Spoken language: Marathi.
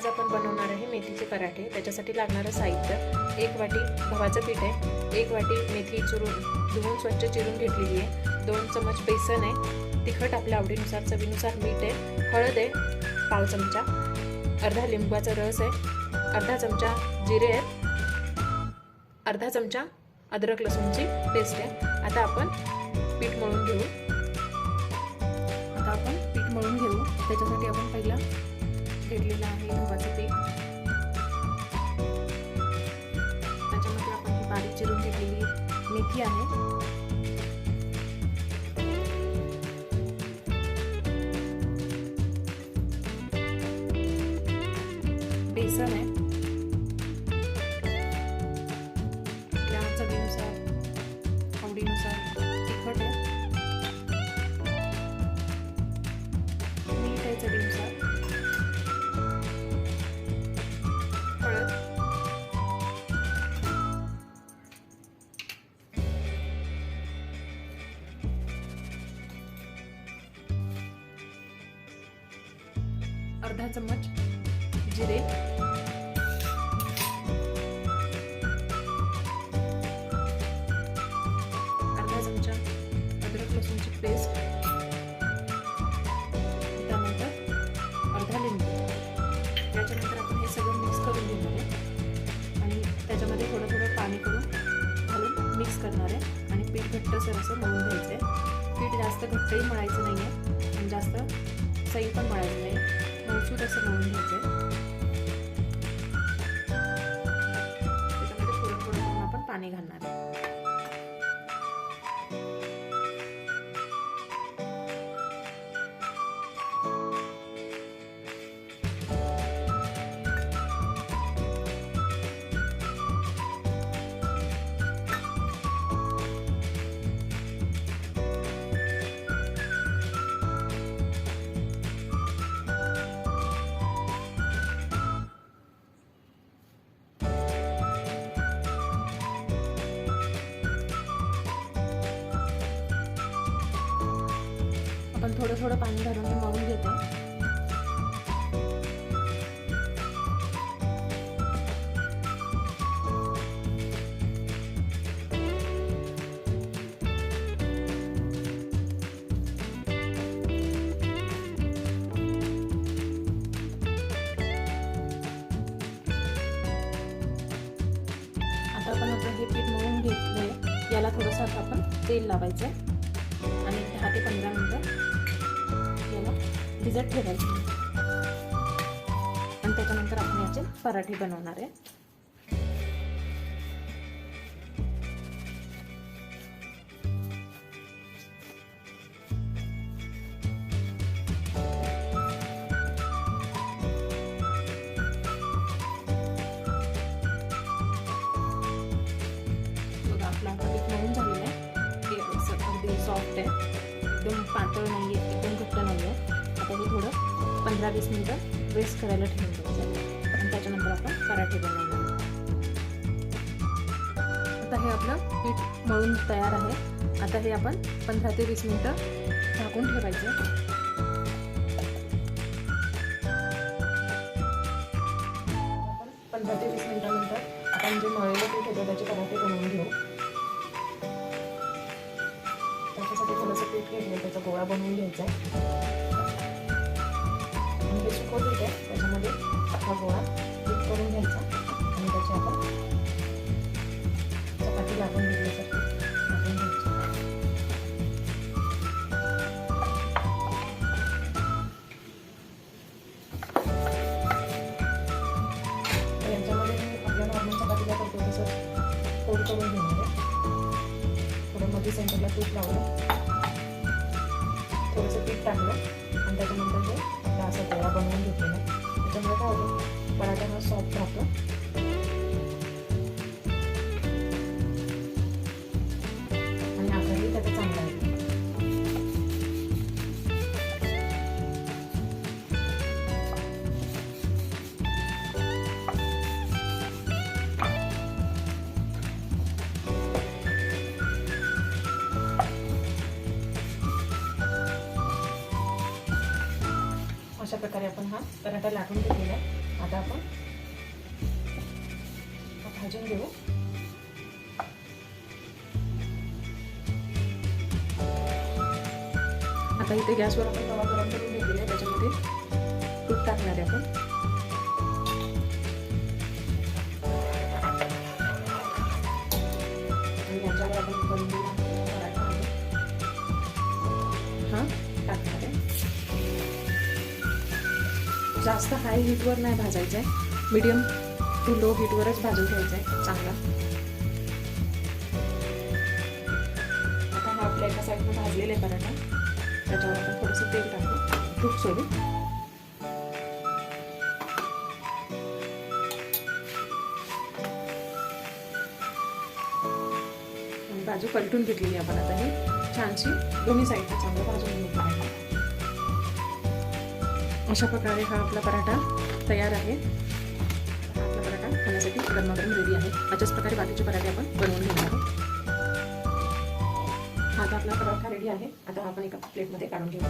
आज आपण बनवणार आहे मेथीचे पराठे। त्याच्यासाठी लागणारं साहित्य 1 वाटी गव्हाचं पीठ आहे, 1 वाटी मेथी धुवून स्वच्छ चिरून घेतलेली आहे, 2 चमच बेसन आहे, तिखट आपल्या आवडीनुसार, चवीनुसार मीठ आहे, हळद आहे 1/2 चमचा, अर्धा लिंबाचा रस आहे, अर्धा चमचा जिरे आहेत, अर्धा चमचा अद्रक लसूणची पेस्ट आहे। आता आपण पीठ मळून घेऊ। त्याच्यासाठी आपण पहिला घेतलेलं आहे गव्हाचं पीठ, त्याच्यामध्ये आपण ही बारीक चिरून घेतलेली मेथी आहे, बेसन आहे, आपल्या चवीनुसार आवडीनुसार तिखट आहे, मीठ आहे चवीनुसार, हळद, अर्धा चमच जिरे, अर्धा चमचा अद्रक लसूणची पेस्ट, त्यानंतर अर्धा लिंबू। याच्यानंतर आपण हे सगळं मिक्स करून घेणार आहे आणि त्याच्यामध्ये थोडं थोडं पाणी घालून मिक्स करणार आहे आणि पीठ घट्टसर असं मळून घ्यायचं आहे। पीठ जास्त घट्टही मळायचं नाही आहे आणि जास्त सैल पण मळायचं नाही, मळसूद असं मळून घ्यायचं आहे। त्याच्यामध्ये थोडं थोडं करून आपण पाणी घालणार आहे। आपण थोडं थोडं पाणी घालून हे मळून घेतो। आता आपण आपलं हे पीठ मळून घेतलंय, याला थोडंसं आता आपण तेल लावायचं आणि 10 ते 15 मिनिटं याला भिजत ठेवायचं आणि त्याच्यानंतर आपण याचे पराठे बनवणार आहे। बघा आपला पीठ मळून झालेलं आहे, अगदी सॉफ्ट आहे, एकदम पातळ नाही आहे, एकदम घट्ट नाही आहे। आता हे थोडं 15-20 मिनिटं रेस्ट करायला ठेवून द्यायचं आणि त्याच्यानंतर आपण पराठे बनवणार। आता हे आपलं पीठ मळून तयार आहे। आता हे आपण 15 ते 20 मिनिटं झाकून ठेवायचं। 15 ते 20 मिनिटानंतर आपण जे मळलेलं पीठ होतं त्याचे पराठे बनवून घेऊ। त्याच्यासाठी थोडंसं पीठ घेतलं, त्याचा गोळा बनवून घ्यायचा आहे आणि हे सुकं पीठ आहे, त्याच्यामध्ये हा गोळा डिप करून घ्यायचा आणि त्याची आपण चपाती लाटून घेतल्यासारखी लाटून घ्यायची। याच्यामध्ये आपल्या नॉर्मल चपातीला करतो तसं फोल्ड करून घेणार आहे, थोडं मध्ये सेंटरला तूप लावलं, थोडंसं पीठ टाकलं आणि त्याच्यानंतर हे आपला असा गोळा बनवून घेतलेला आहे। त्याच्यामुळे काय होतं, पराठा हा सॉफ्ट राहतो आणि आकारही त्याचा चांगला आहे। अशा प्रकारे आपण हा पराठा लाटून घेतलेला आहे आता आपण भाजून घेऊ. आता इथे गॅसवर आपण तवा गरम करून घेतलेला आहे, त्याच्यामध्ये तूप टाकणार आहे आपण. आणि याच्यावर आपण बनवलेला पराठा आहे हा टाकणार आहे. जास्त हाय हीटवर नाही भाजायचं आहे, मीडियम टू लो हीटवरच भाजून घ्यायचं आहे चांगला. आता हा आपल्या एका साईडनं भाजलेला आहे पराठा, त्याच्यावर आपण थोडंसं तेल टाकू, तूप सोडू. बाजू पलटून घेतलेली आपण आता ही छानशी दोन्ही साईडला चांगलं भाजून घेऊ पराठा. अशा प्रकारे हा आपला पराठा तयार आहे. आपला पराठा खाण्यासाठी गरमागरम रेडी आहे. अशाच प्रकारे बाकीचे पराठे आपण बनवून घेणार आहोत. आता आपला पराठा रेडी आहे. आता आपण एका प्लेटमध्ये काढून घेऊ.